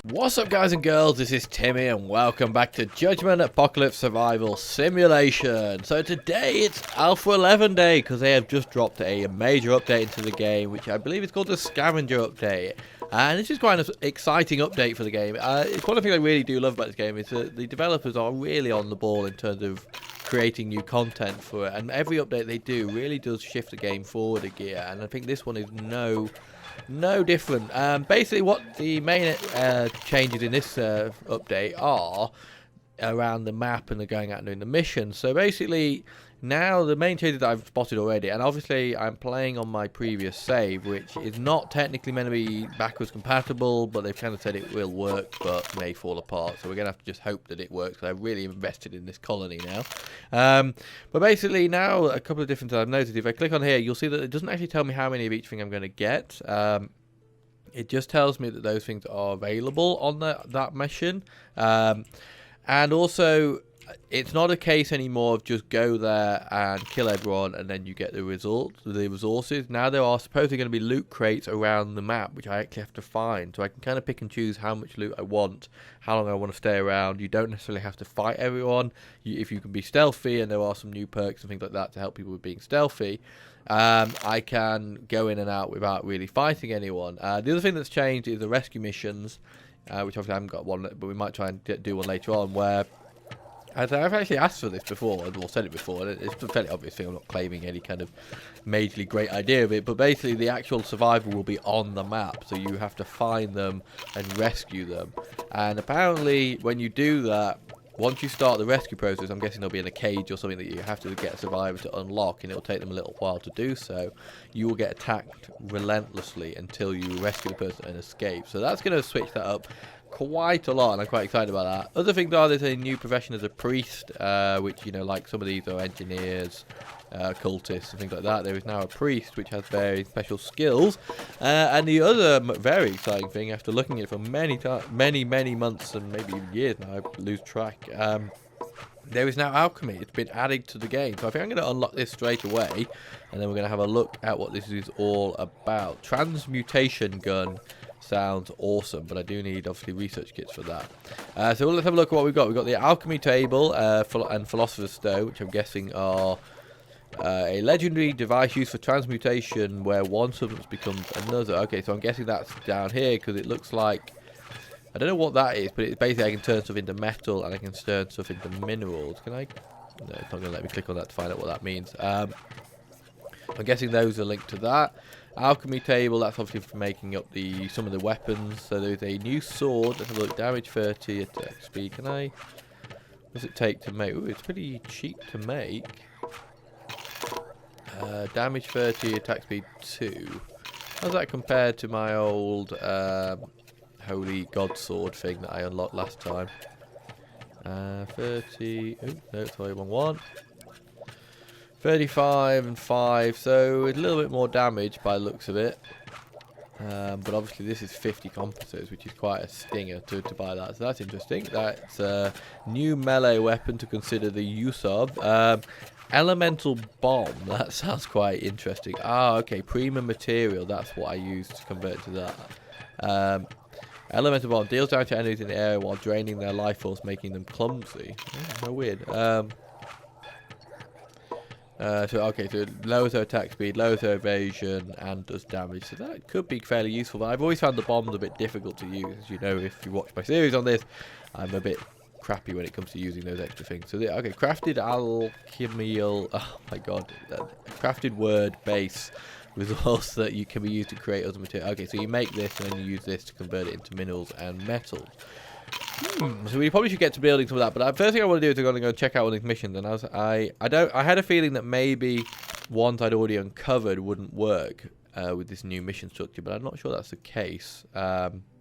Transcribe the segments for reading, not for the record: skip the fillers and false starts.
What's up, guys and girls, this is Timmy and welcome back to Judgement Apocalypse Survival Simulation. So today it's Alpha 11 day because they have just dropped a major update into the game, which I believe is called the Scavenger update. And this is quite an exciting update for the game. It's one of the things I really do love about this game is that the developers are really on the ball in terms of creating new content for it, and every update they do really does shift the game forward a gear, and I think this one is no different. Basically what the main changes in this update are around the map and the going out and doing the mission. So basically now the main changes that I've spotted already, and obviously I'm playing on my previous save, which is not technically meant to be backwards compatible, but they've kind of said it will work but may fall apart, so we're gonna have to just hope that it works because I've really invested in this colony now. But basically now a couple of different things I've noticed. If I click on here, you'll see that it doesn't actually tell me how many of each thing I'm going to get. It just tells me that those things are available on that mission. And also, it's not a case anymore of just go there and kill everyone and then you get the resources. Now there are supposedly going to be loot crates around the map, which I actually have to find. So I can kind of pick and choose how much loot I want, how long I want to stay around. You don't necessarily have to fight everyone. If you can be stealthy, and there are some new perks and things like that to help people with being stealthy, I can go in and out without really fighting anyone. The other thing that's changed is the rescue missions, which obviously I haven't got one, but we might try and do one later on, where I've actually asked for this before, or said it before, and it's a fairly obvious thing. I'm not claiming any kind of majorly great idea of it, but basically the actual survival will be on the map, so you have to find them and rescue them. And apparently when you do that, once you start the rescue process, I'm guessing they'll be in a cage or something that you have to get a survivor to unlock, and it'll take them a little while to do so. You will get attacked relentlessly until you rescue the person and escape. So that's going to switch that up quite a lot, and I'm quite excited about that. Other things are, there's a new profession as a priest, which, you know, like some of these are engineers, cultists and things like that. There is now a priest which has very special skills, and the other very exciting thing, after looking at it for many months and maybe even years now, I lose track, there is now alchemy. It's been added to the game, so I think I'm going to unlock this straight away, and then we're going to have a look at what this is all about. Transmutation gun sounds awesome, but I do need obviously research kits for that. So let's have a look at what we've got. We've got the alchemy table and philosopher's stone, which I'm guessing are a legendary device used for transmutation where one substance becomes another. Okay, so I'm guessing that's down here because it looks like, I don't know what that is, but it's basically I can turn stuff into metal and I can turn stuff into minerals. Can I? No, it's not going to let me click on that to find out what that means. I'm guessing those are linked to that. Alchemy table, that's obviously for making up some of the weapons. So there's a new sword. Let's have a look. Damage 30, attack speed. Can I? What does it take to make? Ooh, it's pretty cheap to make. Damage 30, attack speed 2. How's that compared to my old holy god sword thing that I unlocked last time? 30. Oh no, sorry, wrong one. 35 and 5, so a little bit more damage by the looks of it. But obviously this is 50 compasses, which is quite a stinger to buy that. So that's interesting. That's a new melee weapon to consider the use of. Elemental bomb, that sounds quite interesting. Ah, okay, premium material, that's what I used to convert to that. Elemental bomb deals damage to enemies in the area while draining their life force, making them clumsy. Oh, how weird. So it lowers her attack speed, lowers her evasion, and does damage. So that could be fairly useful. But I've always found the bombs a bit difficult to use. As you know, if you watch my series on this, I'm a bit crappy when it comes to using those extra things. So okay, crafted alchemical. Oh my god, crafted word base resource that you can be used to create other material. Okay, so you make this and then you use this to convert it into minerals and metals. So we probably should get to building some of that, but the first thing I want to do is I'm going to go check out one of these missions, and I had a feeling that maybe ones I'd already uncovered wouldn't work with this new mission structure, but I'm not sure that's the case. However,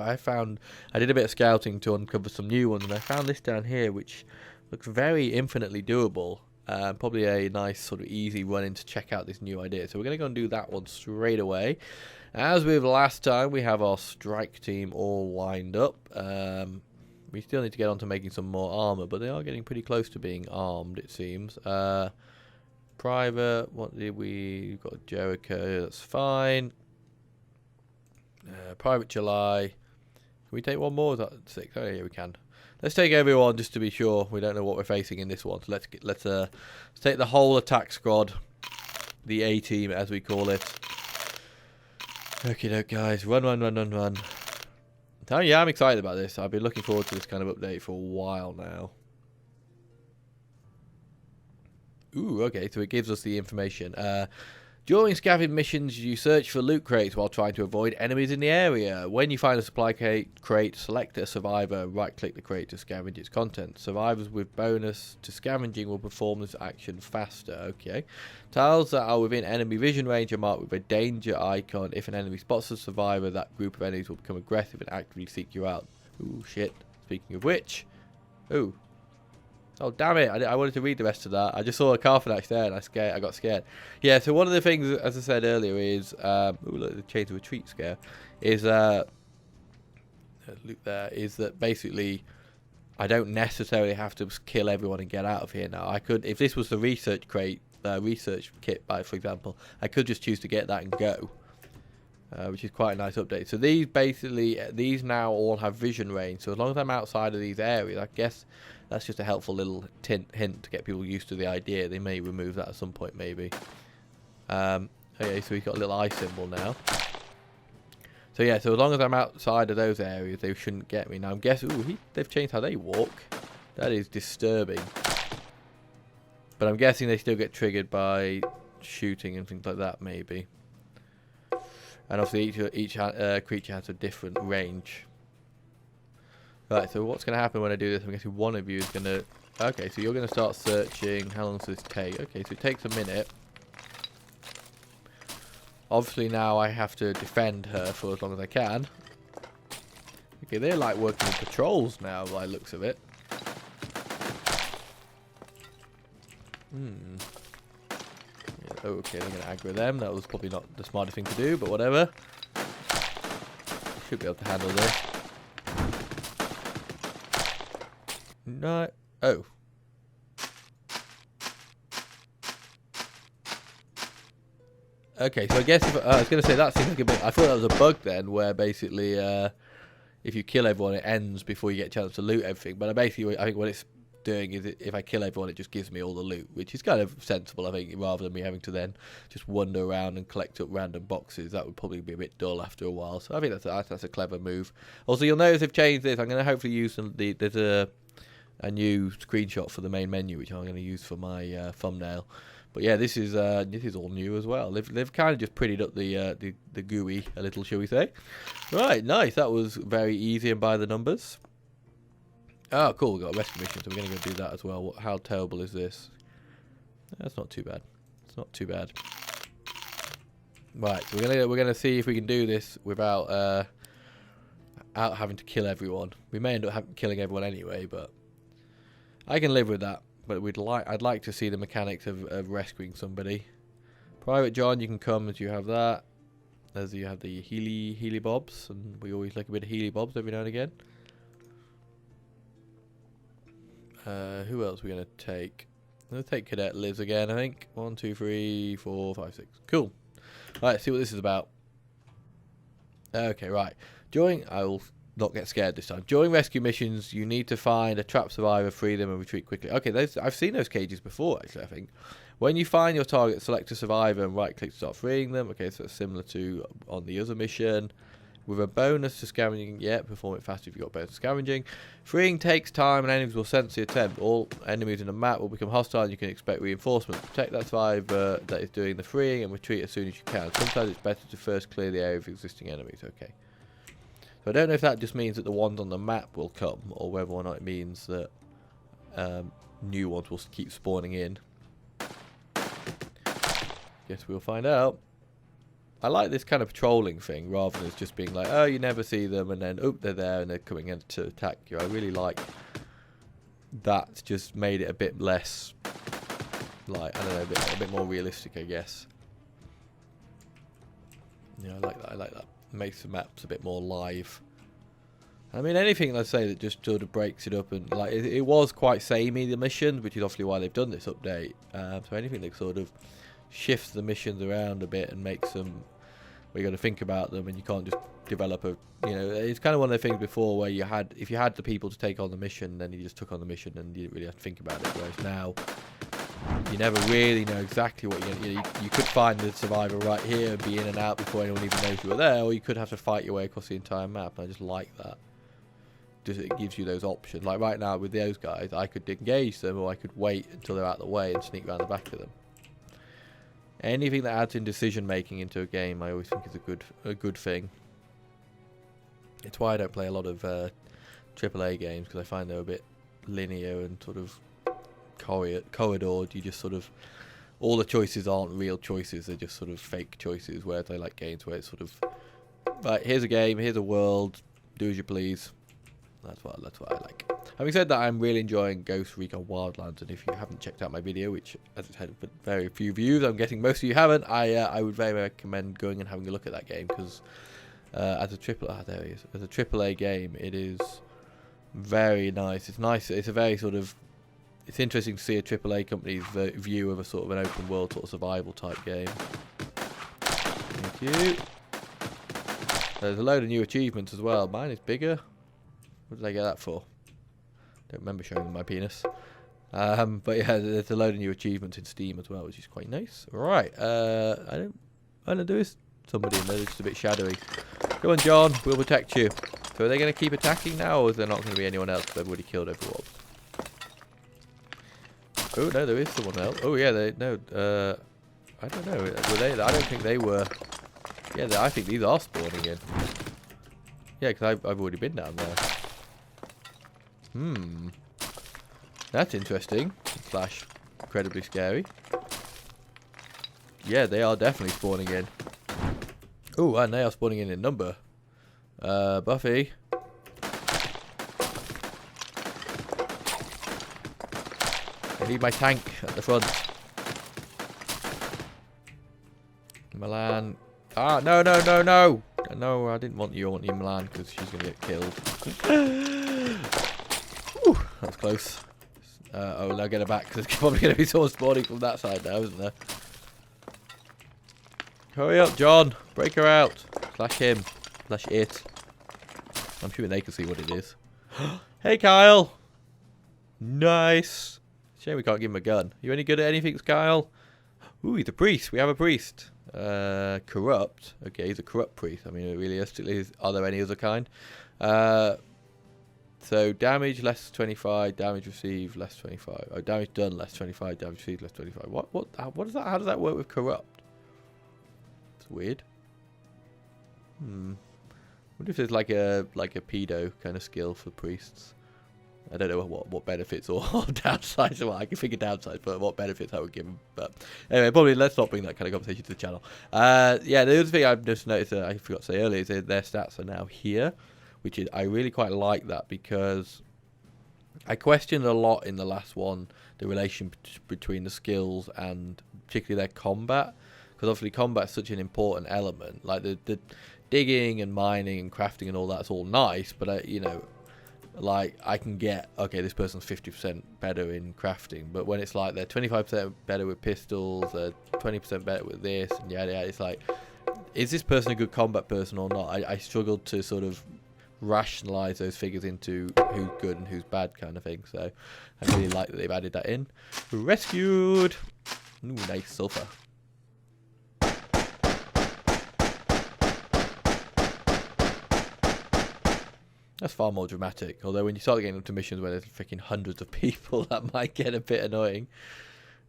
I did a bit of scouting to uncover some new ones, and I found this down here, which looks very infinitely doable. Probably a nice sort of easy run in to check out this new idea. So we're going to go and do that one straight away. As with last time, we have our strike team all lined up. We still need to get on to making some more armor, but they are getting pretty close to being armed, it seems. Private, what did we... We've got Jericho, that's fine. Private July. Can we take one more? Is that 6? Oh yeah, we can. Let's take everyone just to be sure. We don't know what we're facing in this one. So let's take the whole attack squad, the A team as we call it. Okay, doke, guys, run. Yeah, I'm excited about this. I've been looking forward to this kind of update for a while now. Ooh, okay, so it gives us the information. During scavenging missions, you search for loot crates while trying to avoid enemies in the area. When you find a supply crate, select a survivor and right-click the crate to scavenge its contents. Survivors with bonus to scavenging will perform this action faster. Okay. Tiles that are within enemy vision range are marked with a danger icon. If an enemy spots a survivor, that group of enemies will become aggressive and actively seek you out. Ooh, shit. Speaking of which. Ooh. Oh, damn it. I wanted to read the rest of that. I just saw a Carfanax there and I got scared. Yeah, so one of the things, as I said earlier, is... ooh, look, the change of retreat scare. Is, look there, is that basically I don't necessarily have to kill everyone and get out of here now. I could, if this was the research crate, research kit, for example, I could just choose to get that and go. Which is quite a nice update. So these now all have vision range. So as long as I'm outside of these areas, I guess that's just a helpful little hint to get people used to the idea. They may remove that at some point, maybe. Okay, so we've got a little eye symbol now. So yeah, so as long as I'm outside of those areas, they shouldn't get me. Now I'm guessing, ooh, they've changed how they walk. That is disturbing. But I'm guessing they still get triggered by shooting and things like that, maybe. And obviously each creature has a different range. Right, so what's going to happen when I do this? I'm guessing one of you is going to... Okay, so you're going to start searching. How long does this take? Okay, so it takes a minute. Obviously now I have to defend her for as long as I can. Okay, they're like working in patrols now by the looks of it. Okay, they're going to aggro them. That was probably not the smartest thing to do, but whatever. Should be able to handle this. No. Oh. Okay, so I guess if, I was going to say that seems like a bit... I thought that was a bug then, where basically if you kill everyone, it ends before you get a chance to loot everything. But basically, I think what it's doing is if I kill everyone, it just gives me all the loot, which is kind of sensible, I think, rather than me having to then just wander around and collect up random boxes. That would probably be a bit dull after a while. So I think that's a clever move. Also, you'll notice they've changed this. I'm going to hopefully use there's a new screenshot for the main menu, which I'm going to use for my thumbnail. But yeah, this is all new as well. They've kind of just prettied up the GUI a little, shall we say? Right, nice. That was very easy and by the numbers. Oh, cool. We've got a rescue mission, so we're going to go do that as well. How terrible is this? That's not too bad. It's not too bad. Right, so we're gonna see if we can do this without having to kill everyone. We may end up killing everyone anyway, but I can live with that. But I'd like to see the mechanics of rescuing somebody. Private John, you can come as you have that. As you have the Healy Bobs, and we always like a bit of Healy Bobs every now and again. Who else are we going to take? I'm going to take Cadet Liz again, I think. 1, 2, 3, 4, 5, 6. Cool. Alright, let's see what this is about. Okay, right. I will not get scared this time. During rescue missions, you need to find a trapped survivor, free them, and retreat quickly. Okay, I've seen those cages before, actually, I think. When you find your target, select a survivor and right-click to start freeing them. Okay, so it's similar to on the other mission. With a bonus to scavenging, yeah, perform it faster if you've got bonus to scavenging. Freeing takes time and enemies will sense the attempt. All enemies in the map will become hostile and you can expect reinforcements. Protect that survivor that is doing the freeing and retreat as soon as you can. Sometimes it's better to first clear the area of existing enemies. Okay. So I don't know if that just means that the ones on the map will come or whether or not it means that new ones will keep spawning in. Guess we'll find out. I like this kind of patrolling thing rather than just being like, oh, you never see them and then, oh, they're there and they're coming in to attack you. I really like that. Just made it a bit less, like, I don't know, a bit more realistic, I guess. Yeah, I like that. I like that. Makes the maps a bit more live. I mean, anything, let's say, that just sort of breaks it up and, like, it was quite samey, the mission, which is obviously why they've done this update. So anything that sort of shifts the missions around a bit and makes them where you got to think about them and you can't just develop a, you know, it's kind of one of the things before where if you had the people to take on the mission, then you just took on the mission and you didn't really have to think about it. Whereas now, you never really know exactly what you're going to do. You could find the survivor right here and be in and out before anyone even knows you were there, or you could have to fight your way across the entire map. And I just like that. Just it gives you those options. Like right now with those guys, I could engage them, or I could wait until they're out of the way and sneak around the back of them. Anything that adds in decision making into a game, I always think is a good thing. It's why I don't play a lot of AAA games, because I find they're a bit linear and sort of corridored. You just sort of, all the choices aren't real choices, they're just sort of fake choices. Whereas I like games where it's sort of, right, here's a game, here's a world, do as you please. That's what I like. Having said that, I'm really enjoying Ghost Recon Wildlands, and if you haven't checked out my video, which as it's had very few views, I'm guessing most of you haven't, I would very recommend going and having a look at that game, because as a AAA game, it is very nice. It's nice. It's a very sort of, it's interesting to see a AAA company's view of a sort of an open world sort of survival type game. Thank you. There's a load of new achievements as well. Mine is bigger. What did I get that for? Don't remember showing them my penis. But yeah, there's a load of new achievements in Steam as well, which is quite nice. Right, I don't do this. Somebody in there, just a bit shadowy. Come on, John, we'll protect you. So are they going to keep attacking now, or is there not going to be anyone else? They've already killed everyone. Oh no, there is someone else. Oh yeah, I don't know. Were they? I don't think they were. Yeah, I think these are spawning in. Yeah, because I've already been down there. That's interesting. / incredibly scary. Yeah, they are definitely spawning in. Oh, and they are spawning in number. Buffy. I need my tank at the front. Milan. Ah, no. No, I didn't want you. I want you, Milan, because she's going to get killed. Whew, that was close. Oh, now get her back, because there's probably going to be someone spawning from that side now, isn't there? Hurry up, John. Break her out. / him. / it. I'm sure they can see what it is. Hey, Kyle. Nice. Shame we can't give him a gun. You any good at anything, Kyle? Ooh, he's a priest. We have a priest. Corrupt. Okay, he's a corrupt priest. I mean, realistically, are there any other kind? So damage less 25, damage received less 25. Oh, damage done less 25, damage received less 25. What is that? How does that work with corrupt? It's weird. Wonder if there's like a pedo kind of skill for priests. I don't know what benefits or downsides. Well, I can figure downsides, but what benefits I would give them. But anyway, probably let's not bring that kind of conversation to the channel. Yeah, the other thing I've just noticed that I forgot to say earlier is that their stats are now here, which is, I really quite like that, because I questioned a lot in the last one the relation between the skills and particularly their combat, because obviously combat's such an important element. Like the digging and mining and crafting and all that's all nice, but you know, like I can get, okay, this person's 50% better in crafting, but when it's like they're 25% better with pistols, 20% better with this, and yeah, it's like, is this person a good combat person or not? I struggled to sort of rationalize those figures into who's good and who's bad kind of thing. So I really like that they've added that in. Rescued. Ooh, nice sulfur. That's far more dramatic. Although when you start getting into missions where there's freaking hundreds of people, that might get a bit annoying.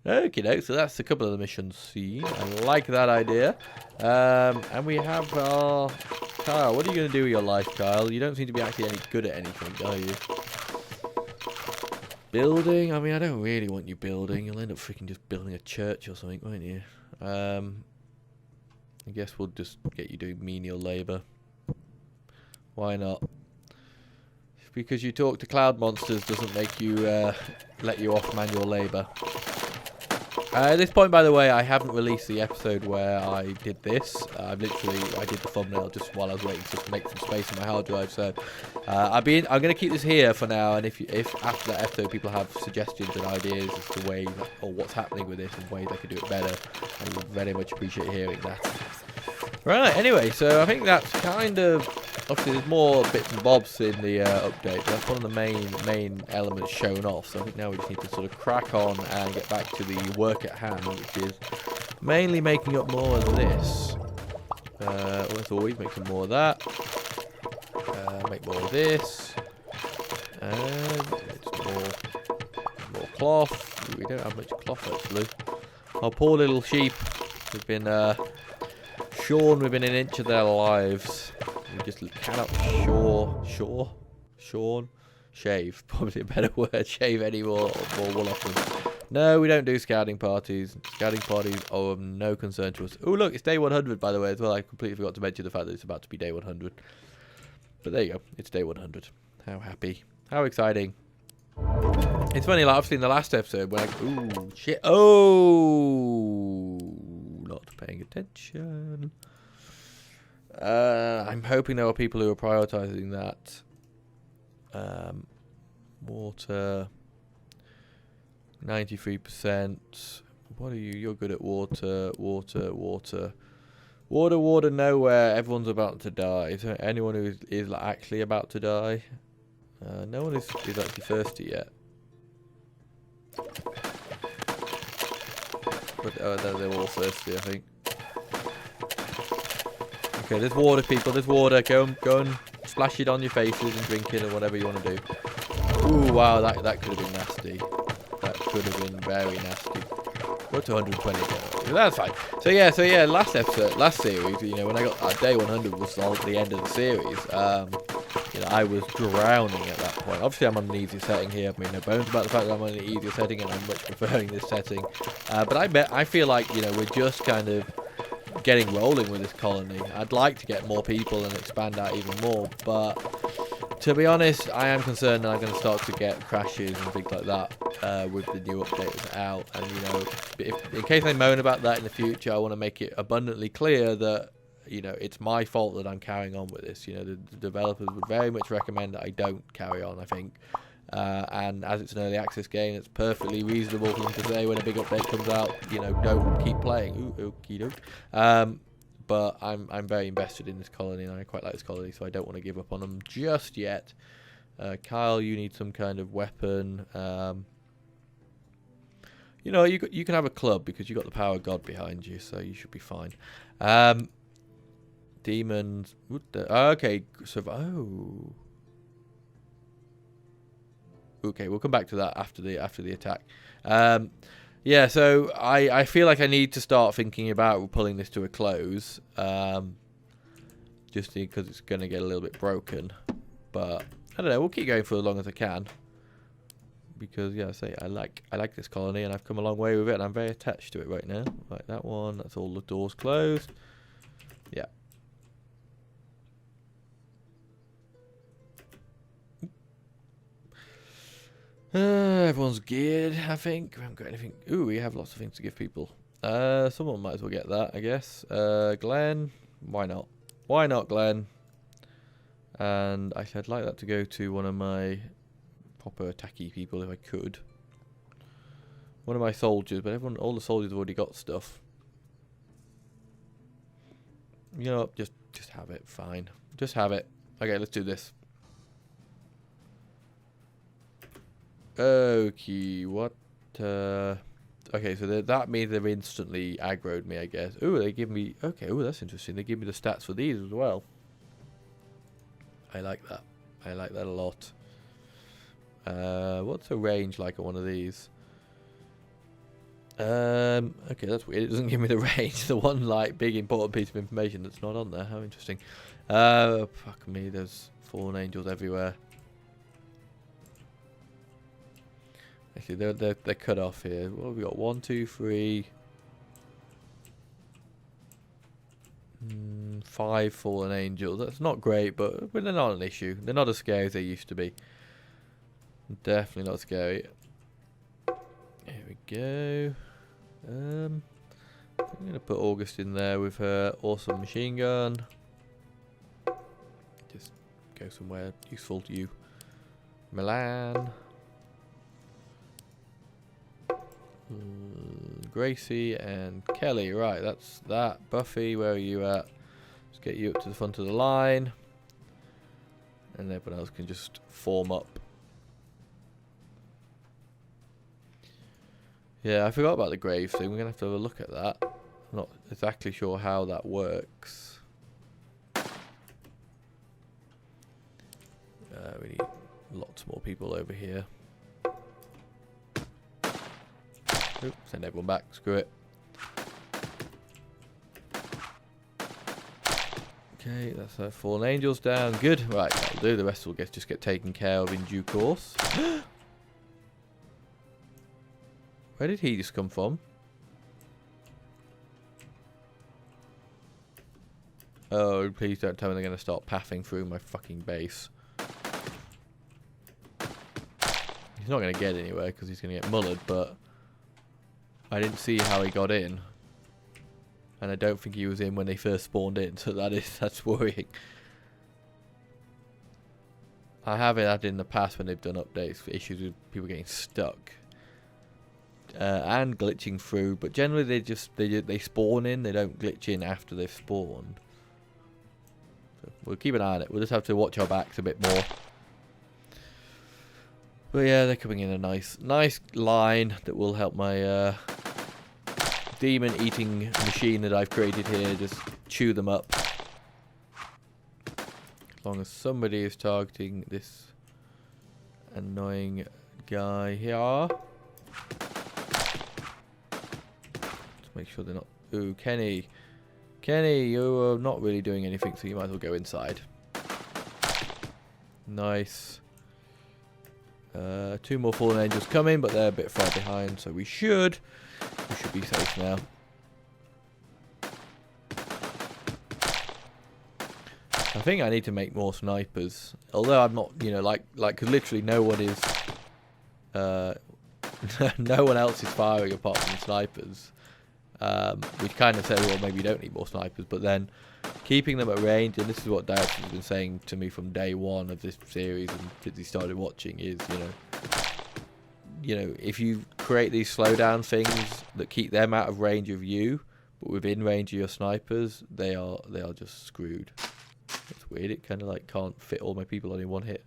Okay, so that's a couple of the missions seen. I like that idea. And we have our Kyle. What are you going to do with your life, Kyle? You don't seem to be actually any good at anything, are you? Building? I mean, I don't really want you building. You'll end up freaking just building a church or something, won't you? I guess we'll just get you doing menial labour. Why not? Because you talk to cloud monsters doesn't make you let you off manual labour. At this point, by the way, I haven't released the episode where I did this. I did the thumbnail just while I was waiting to make some space on my hard drive. So I'm going to keep this here for now. And if after that episode people have suggestions and ideas as to ways or what's happening with this and ways I could do it better, I would very much appreciate hearing that. Right, anyway, so I think that's kind of... Obviously, there's more bits and bobs in the update. That's one of the main elements shown off. So I think now we just need to sort of crack on and get back to the work at hand, which is mainly making up more of this. As always, make some more of that. Make more of this. It's more cloth. Ooh, we don't have much cloth, actually. Our poor little sheep have been shorn within an inch of their lives. We just cannot shave, probably a better word, shave any more wool off them. No, we don't do scouting parties. Scouting parties are of no concern to us. Oh, look, it's day 100, by the way, as well. I completely forgot to mention the fact that it's about to be day 100. But there you go, it's day 100. How happy. How exciting. It's funny, like, obviously in the last episode, when ooh, shit. Oh, not paying attention. I'm hoping there are people who are prioritizing that. Water, 93%. What are you? You're good at water, nowhere. Everyone's about to die. Is there anyone who is like, actually about to die? No one is actually thirsty yet. But they're all thirsty, I think. Okay, there's water, people. There's water. Go and splash it on your faces and drink it or whatever you want to do. Ooh, wow, that could have been nasty. That could have been very nasty. Go to 120. That's fine. So yeah. Last series, you know, when I got day 100 was the end of the series. You know, I was drowning at that point. Obviously, I'm on an easy setting here. I've made no bones about the fact that I'm on an easier setting, and I'm much preferring this setting. But I feel like, you know, we're just kind of getting rolling with this colony. I'd like to get more people and expand out even more, but to be honest, I am concerned that I'm going to start to get crashes and things like that with the new updates out. And, you know, in case I moan about that in the future, I want to make it abundantly clear that, you know, it's my fault that I'm carrying on with this. You know, the developers would very much recommend that I don't carry on, I think. And as it's an early access game, it's perfectly reasonable for them to say when a big update comes out, you know, don't keep playing. Ooh, okie doke. But I'm very invested in this colony, and I quite like this colony, so I don't want to give up on them just yet. Kyle, you need some kind of weapon. You know, you can have a club because you got the power of God behind you, so you should be fine. Demons. Okay, so okay, we'll come back to that after the attack. Yeah, so I feel like I need to start thinking about pulling this to a close, just because it's going to get a little bit broken. But I don't know. We'll keep going for as long as I can, because yeah, I like this colony, and I've come a long way with it, and I'm very attached to it right now. Like that one. That's all the doors closed. Yeah. Everyone's geared, I think. We haven't got anything. Ooh, we have lots of things to give people. Someone might as well get that, I guess. Glenn, why not? Why not, Glenn? And I'd like that to go to one of my proper attacky people if I could. One of my soldiers, but all the soldiers have already got stuff. You know, just have it. Fine, just have it. Okay, let's do this. Okay, what? Okay, so that means they've instantly aggroed me, I guess. Ooh, they give me... Okay, ooh, that's interesting. They give me the stats for these as well. I like that. I like that a lot. What's the range like on one of these? Okay, that's weird. It doesn't give me the range. The one, like, big important piece of information that's not on there. How interesting. Fuck me, there's fallen angels everywhere. Actually, they're cut off here. What have we got? 1, 2, 3, 5 fallen angels. That's not great, but they're not an issue. They're not as scary as they used to be. Definitely not scary. Here we go. I'm gonna put August in there with her awesome machine gun. Just go somewhere useful to you. Milan. Gracie and Kelly, right, that's that. Buffy, where are you at? Let's get you up to the front of the line. And everyone else can just form up. Yeah, I forgot about the grave thing. We're going to have to have a look at that. I'm not exactly sure how that works. We need lots more people over here. Oop, send everyone back. Screw it. Okay, that's our fallen angels down. Good. Right, that'll do. The rest will just get taken care of in due course. Where did he just come from? Oh, please don't tell me they're going to start pathing through my fucking base. He's not going to get anywhere because he's going to get mullered, but I didn't see how he got in. And I don't think he was in when they first spawned in, so that's worrying. I have had in the past when they've done updates for issues with people getting stuck. And glitching through, but generally they spawn in, they don't glitch in after they've spawned. So we'll keep an eye on it. We'll just have to watch our backs a bit more. But yeah, they're coming in a nice line that will help my demon eating machine that I've created here just chew them up. As long as somebody is targeting this annoying guy here. Make sure they're not. Ooh, Kenny, you're not really doing anything, so you might as well go inside. Nice. 2 more fallen angels coming, but they're a bit far behind, so we should be safe now. I think I need to make more snipers, although I'm not, you know, like, cause literally no one is, no one else is firing apart from snipers. We kind of said, well, maybe you don't need more snipers, but then keeping them at range, and this is what Dad has been saying to me from day one of this series, and since he started watching, is you know, if you create these slowdown things that keep them out of range of you, but within range of your snipers, they are just screwed. It's weird. It kind of like can't fit all my people on in one hit.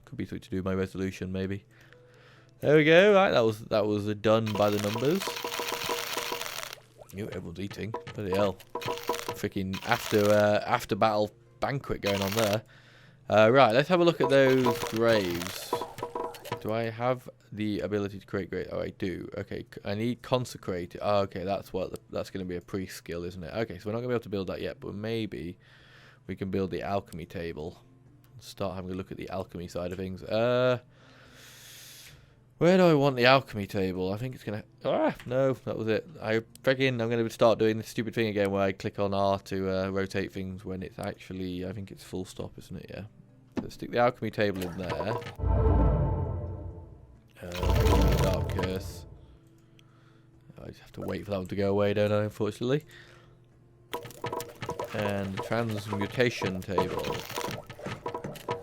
Could be something to do with my resolution, maybe. There we go. Right, that was done by the numbers. Ooh, everyone's eating. Bloody hell! Freaking after battle banquet going on there. Right, let's have a look at those graves. Do I have the ability to create graves? Oh, I do. Okay, I need consecrate. Oh, okay, that's going to be a priest skill, isn't it? Okay, so we're not going to be able to build that yet, but maybe we can build the alchemy table. Start having a look at the alchemy side of things. Where do I want the alchemy table? I think it's gonna. No, that was it. I'm gonna start doing this stupid thing again where I click on R to rotate things when it's actually. I think it's full stop, isn't it? Yeah. Let's stick the alchemy table in there. Dark curse. I just have to wait for that one to go away, don't I? Unfortunately. And the transmutation table.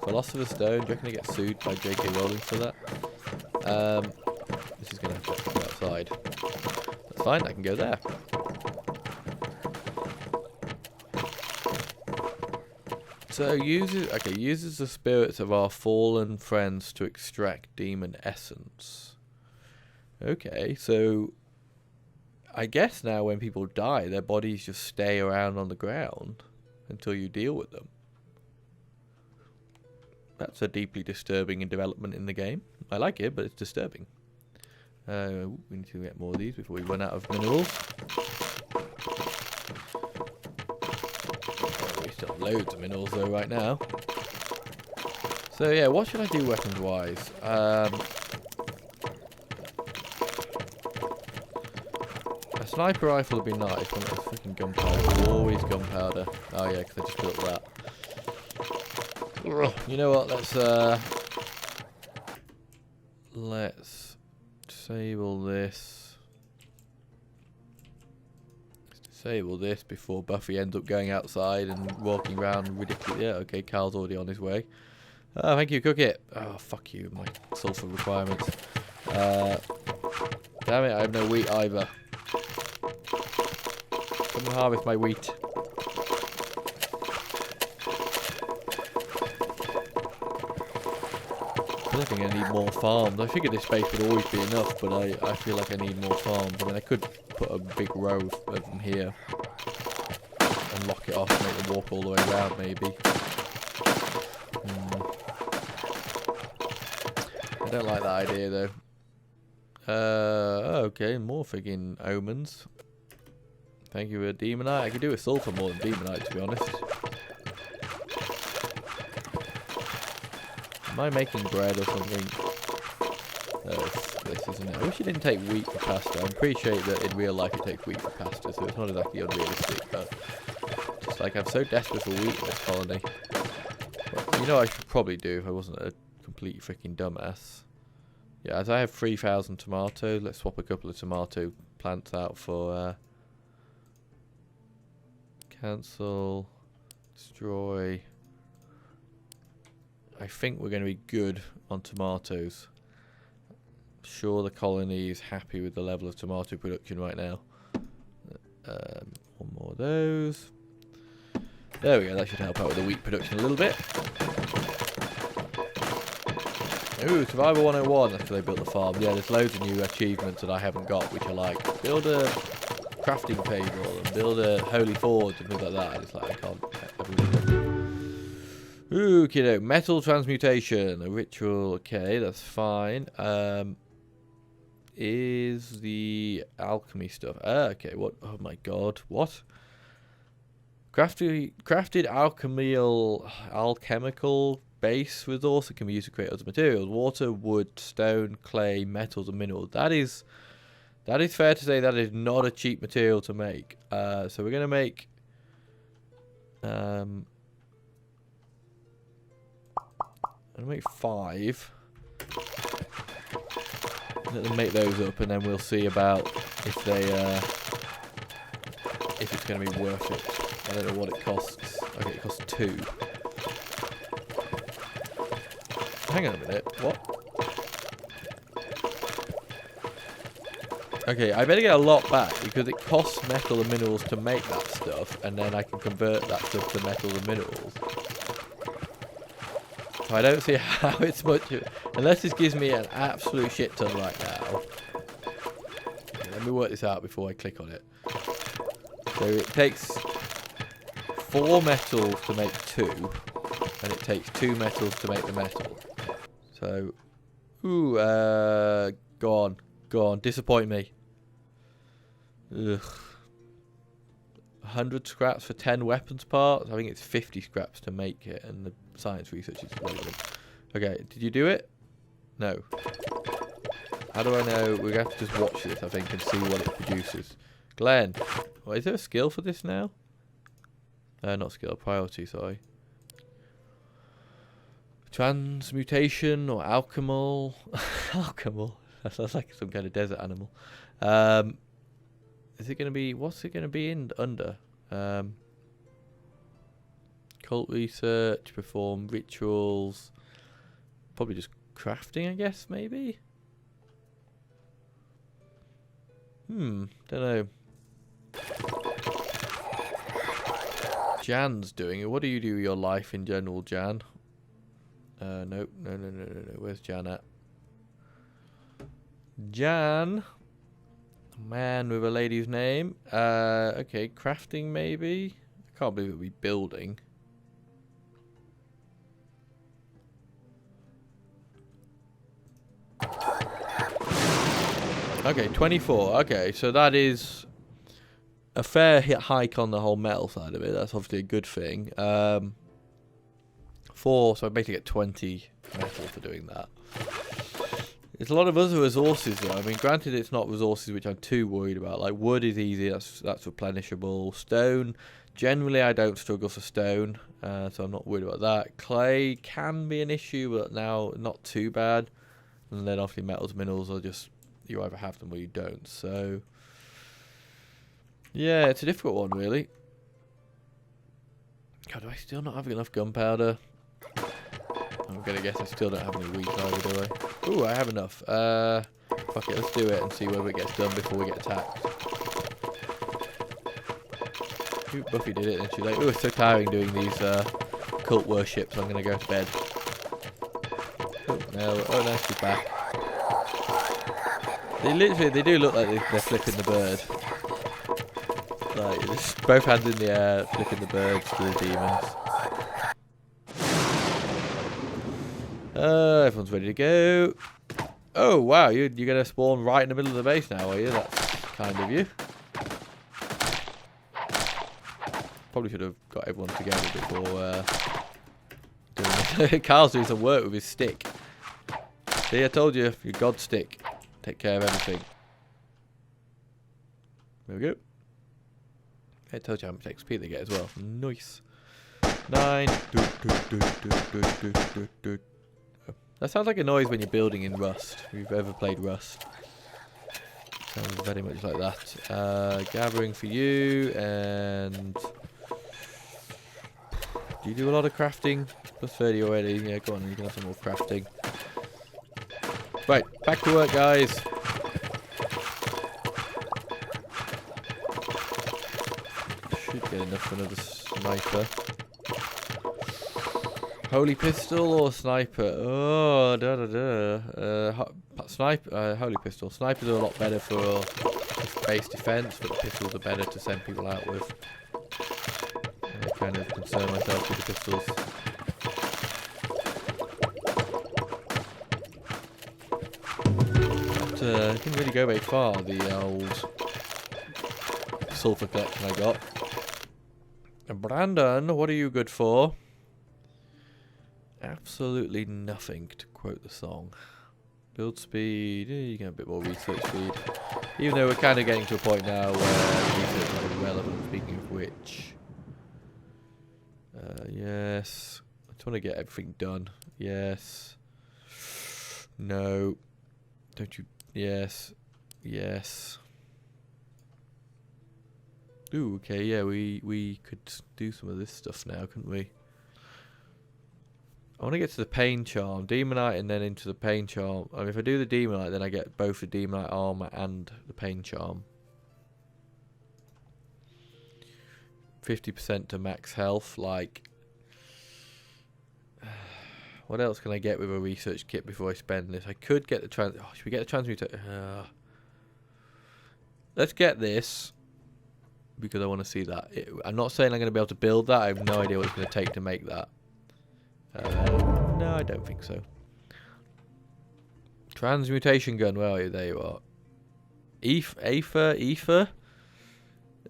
Philosopher's Stone. Do you reckon I get sued by J.K. Rowling for that? This is going to have to go outside. That's fine, I can go there. So uses the spirits of our fallen friends to extract demon essence. Okay, so I guess now when people die, their bodies just stay around on the ground until you deal with them. That's a deeply disturbing development in the game. I like it, but it's disturbing. We need to get more of these before we run out of minerals. Oh, we still have loads of minerals though right now. So yeah, what should I do weapons-wise? A sniper rifle would be nice. One of those freaking gunpowder. Always gunpowder. Oh yeah, because I just built that. You know what? Let's disable this. Let's disable this before Buffy ends up going outside and walking around ridiculously. Yeah, okay, Carl's already on his way. Oh, thank you, cook it. Oh, fuck you, my sulfur requirements. Damn it, I have no wheat either. Come and harvest my wheat. I think I need more farms. I figured this space would always be enough, but I feel like I need more farms. I mean, I could put a big row of them here and lock it off and make them walk all the way around, maybe. I don't like that idea, though. Okay, more friggin' omens. Thank you for demonite. I could do a sulfur more than demonite, to be honest. Am I making bread or something? No, it's this, isn't it? I wish it didn't take wheat for pasta. I appreciate that in real life it takes wheat for pasta, so it's not exactly unrealistic, but just like I'm so desperate for wheat in this colony. Well, you know what I should probably do if I wasn't a complete freaking dumbass. Yeah, as I have 3,000 tomatoes, let's swap a couple of tomato plants out for cancel, destroy. I think we're going to be good on tomatoes. I'm sure the colony is happy with the level of tomato production right now. One more of those. There we go, that should help out with the wheat production a little bit. Ooh, Survival 101 after they built the farm. Yeah, there's loads of new achievements that I haven't got, which are like, build a crafting table and build a holy forge and things like that. It's like, I can't. Ooh, kiddo. Metal transmutation. A ritual. Okay, that's fine. Is the alchemy stuff. Okay, what? Oh my god. What? Crafted alchemical base resource that can be used to create other materials. Water, wood, stone, clay, metals, and minerals. That is fair to say that is not a cheap material to make. So we're going to make... I'm going to make 5. Let them make those up, and then we'll see about if they... if it's going to be worth it. I don't know what it costs. Okay, it costs 2. Hang on a minute. What? Okay, I better get a lot back because it costs metal and minerals to make that stuff, and then I can convert that stuff to metal and minerals. So I don't see how it's much of, unless this gives me an absolute shit ton right now. Okay, let me work this out before I click on it. So it takes 4 metals to make 2, and it takes 2 metals to make the metal. So, ooh, go on, disappoint me. Ugh. 100 scraps for 10 weapons parts. I think it's 50 scraps to make it, and the science research is relevant. Okay, did you do it? No. How do I know? We're going to have to just watch this, I think, and see what it produces. Glenn, well, is there a skill for this now? Not skill, priority, sorry. Transmutation or alchemal. Alchemal. That sounds like some kind of desert animal. Is it going to be... What's it going to be in under? Cult research, perform rituals. Probably just crafting, I guess, maybe? Don't know. Jan's doing it. What do you do with your life in general, Jan? Nope. No. Where's Jan at? Jan. A man with a lady's name. Okay, crafting maybe. I can't believe it would be building. Okay, 24. Okay, so that is a fair hike on the whole metal side of it. That's obviously a good thing. 4, so I basically get 20 metal for doing that. There's a lot of other resources though. I mean, granted it's not resources which I'm too worried about. Like wood is easy, that's replenishable. Stone, generally I don't struggle for stone, so I'm not worried about that. Clay can be an issue, but now not too bad. And then obviously metals, minerals are just, you either have them or you don't. So yeah, it's a difficult one really. God, do I still not have enough gunpowder? I'm gonna guess I still don't have any wheat either, do I? Ooh, I have enough. Fuck it, let's do it and see whether it gets done before we get attacked. Ooh, Buffy did it, and she's like, "Oh, it's so tiring doing these cult worships. I'm gonna go to bed." Oh no, she's back. They do look like they're flipping the bird. Like, just both hands in the air, flipping the birds to the demons. Everyone's ready to go. Oh wow, you're gonna spawn right in the middle of the base now, are you? That's kind of you. Probably should have got everyone together before doing it. Carl's doing some work with his stick. See, I told you, your god stick. Take care of everything. There we go. I told you how much XP they get as well. Nice. 9. That sounds like a noise when you're building in Rust. If you've ever played Rust. Sounds very much like that. Gathering for you, and... Do you do a lot of crafting? Plus 30 already. Yeah, go on, you can have some more crafting. Right, back to work, guys. Should get enough for another sniper. Holy pistol or sniper? Oh, holy pistol. Snipers are a lot better for base defense, but the pistols are better to send people out with. I kind of concern myself with the pistols. But didn't really go very far, the old sulfur collection I got. And Brandon, what are you good for? Absolutely nothing, to quote the song. Build speed, you get a bit more research speed. Even though we're kind of getting to a point now where research is irrelevant, speaking of which. Yes. I just want to get everything done. Yes. No. Don't you... Yes. Yes. Ooh, okay, yeah, we could do some of this stuff now, couldn't we? I want to get to the pain charm, demonite, and then into the pain charm. I mean, if I do the demonite, then I get both the demonite armor and the pain charm. 50% to max health. Like, what else can I get with a research kit before I spend this? I could get the should we get the transmuter? Let's get this because I want to see that. I'm not saying I'm going to be able to build that. I have no idea what it's going to take to make that. No, I don't think so. Transmutation gun, where are you? There you are. Ether?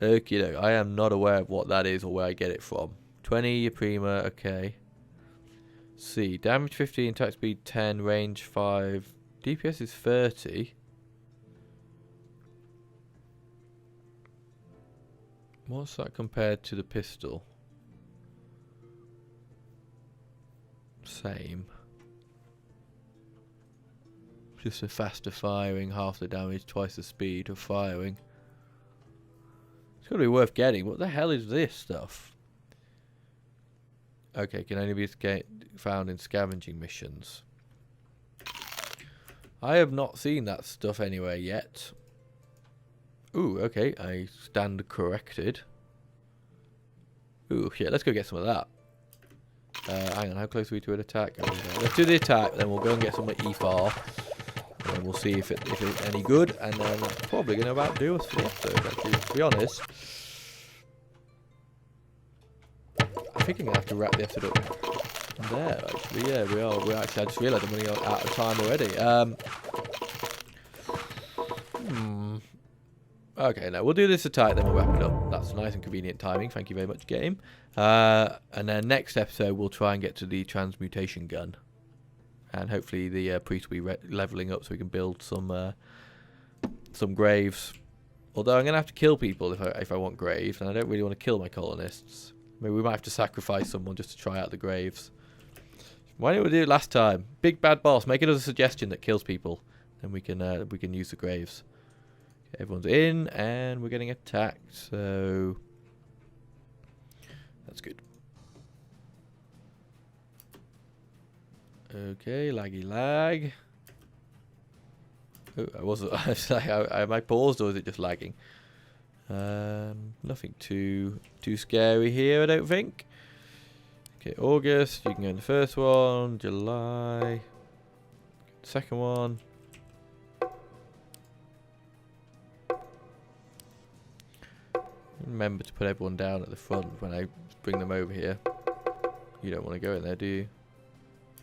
Okay, I am not aware of what that is or where I get it from. 20, Prima, okay. C, damage 15, attack speed 10, range 5, DPS is 30. What's that compared to the pistol? Same. Just a faster firing, half the damage, twice the speed of firing. It's got to be worth getting. What the hell is this stuff? Okay, can only be found in scavenging missions. I have not seen that stuff anywhere yet. Ooh, okay, I stand corrected. Ooh, shit, let's go get some of that. Hang on, how close are we to an attack? Let's do the attack, then we'll go and get some EFAR. And then we'll see if it's any good, and then that's probably going to about do us for the episode, actually, to be honest. I think I'm going to have to wrap the episode up there, actually. Yeah, we are. I just realised I'm running out of time already. Okay, now we'll do this attack, then we'll wrap it up. That's nice and convenient timing. Thank you very much, game. And then next episode, we'll try and get to the transmutation gun. And hopefully the priest will be leveling up so we can build some graves. Although I'm going to have to kill people if I want graves, and I don't really want to kill my colonists. Maybe we might have to sacrifice someone just to try out the graves. Why didn't we do it last time? Big bad boss, make another suggestion that kills people. Then we can use the graves. Okay, everyone's in, and we're getting attacked, so that's good. Okay, laggy lag. Oh, I wasn't. Am I paused or is it just lagging? Nothing too scary here, I don't think. Okay, August, you can go in the first one. July, second one. Remember to put everyone down at the front when I bring them over here. You don't want to go in there, do you?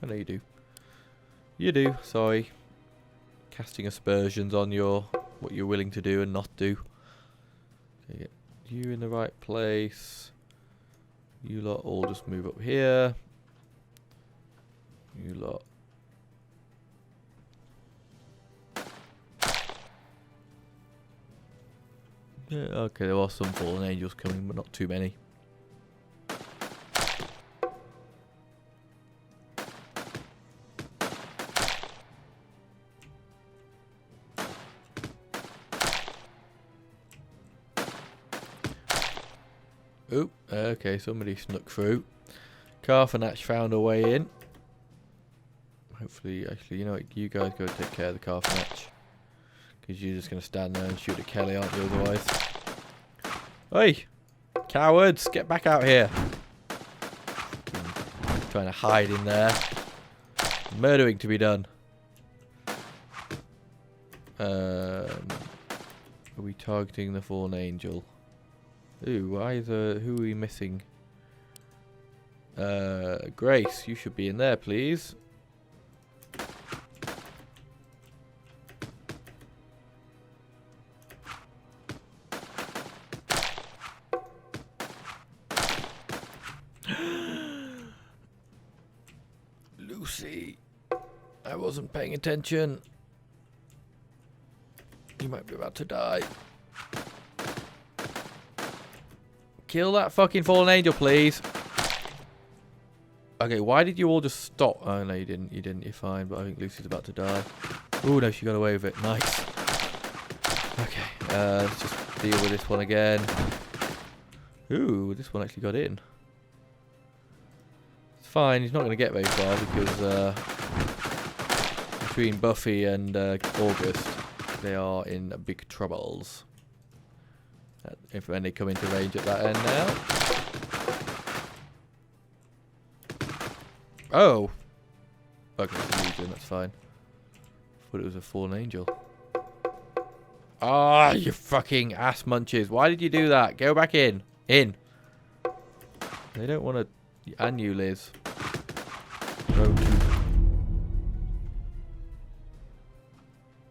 I know you do. You do, sorry. Casting aspersions on what you're willing to do and not do. Okay, get you in the right place. You lot all just move up here. You lot. Yeah, okay, there are some fallen angels coming, but not too many. Oh, okay, somebody snuck through. Carfanatch found a way in. Hopefully, actually, you know what, you guys go take care of the Carfanatch. Because you're just going to stand there and shoot at Kelly, aren't you, otherwise? Oi! Cowards! Get back out here! Trying to hide in there. Murdering to be done. Are we targeting the fallen angel? Ooh, who are we missing? Grace, you should be in there, please. Lucy, I wasn't paying attention. You might be about to die. Kill that fucking fallen angel, please. Okay, why did you all just stop? Oh, no, you didn't. You didn't. You're fine, but I think Lucy's about to die. Oh, no, she got away with it. Nice. Okay, let's just deal with this one again. Ooh, this one actually got in. It's fine. He's not going to get very far because between Buffy and August, they are in big troubles. If when they come into range at that end now. Oh! Okay, it's a Legion, that's fine. Thought it was a fallen angel. Ah, you fucking ass munches. Why did you do that? Go back in. In. They don't want to... And you, Liz.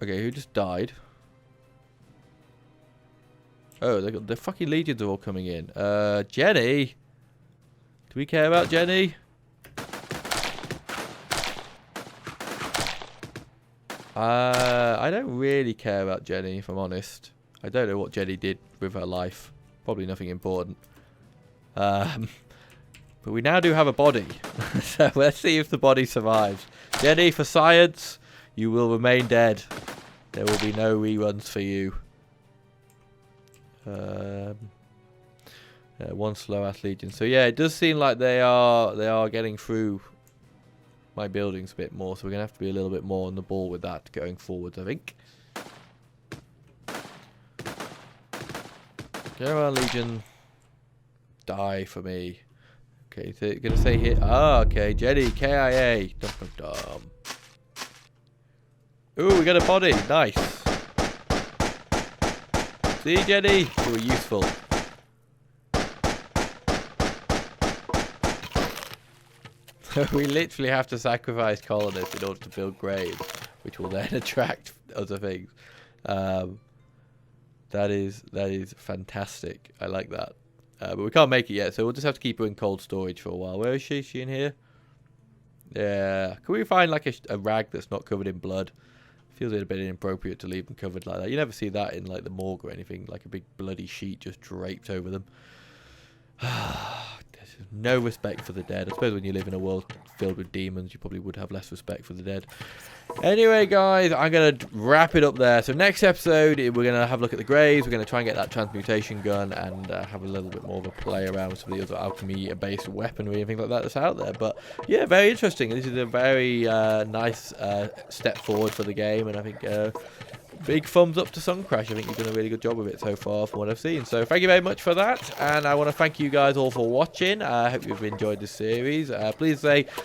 Okay, who just died? Oh, the fucking legions are all coming in. Jenny? Do we care about Jenny? I don't really care about Jenny, if I'm honest. I don't know what Jenny did with her life. Probably nothing important. But we now do have a body. So let's see if the body survives. Jenny, for science, you will remain dead. There will be no reruns for you. One slow ass legion. So yeah, it does seem like they are getting through my buildings a bit more. So we're gonna have to be a little bit more on the ball with that going forwards, I think. Go on, Legion. Die for me. Okay, so you're gonna say here. Ah, okay, Jenny, KIA. Dum dum dum. Ooh, we got a body. Nice. See, Jenny? You were useful. We literally have to sacrifice colonists in order to build graves, which will then attract other things. That is fantastic. I like that. But we can't make it yet, so we'll just have to keep her in cold storage for a while. Where is she? Is she in here? Yeah. Can we find like a rag that's not covered in blood? Feels a bit inappropriate to leave them covered like that. You never see that in like the morgue or anything, like a big bloody sheet just draped over them. There's no respect for the dead. I suppose when you live in a world filled with demons, you probably would have less respect for the dead. Anyway, guys, I'm going to wrap it up there. So next episode, we're going to have a look at the graves. We're going to try and get that transmutation gun and have a little bit more of a play around with some of the other alchemy-based weaponry and things like that that's out there. But yeah, very interesting. This is a very nice step forward for the game, and I think big thumbs up to Suncrash. I think you've done a really good job of it so far from what I've seen. So thank you very much for that. And I want to thank you guys all for watching. I hope you've enjoyed this series. Please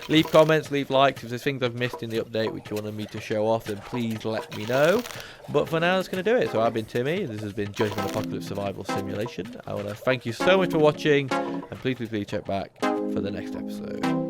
leave comments, leave likes. If there's things I've missed in the update which you wanted me to show off, then please let me know. But for now, that's going to do it. So I've been Timmy. This has been Judgment Apocalypse Survival Simulation. I want to thank you so much for watching. And please check back for the next episode.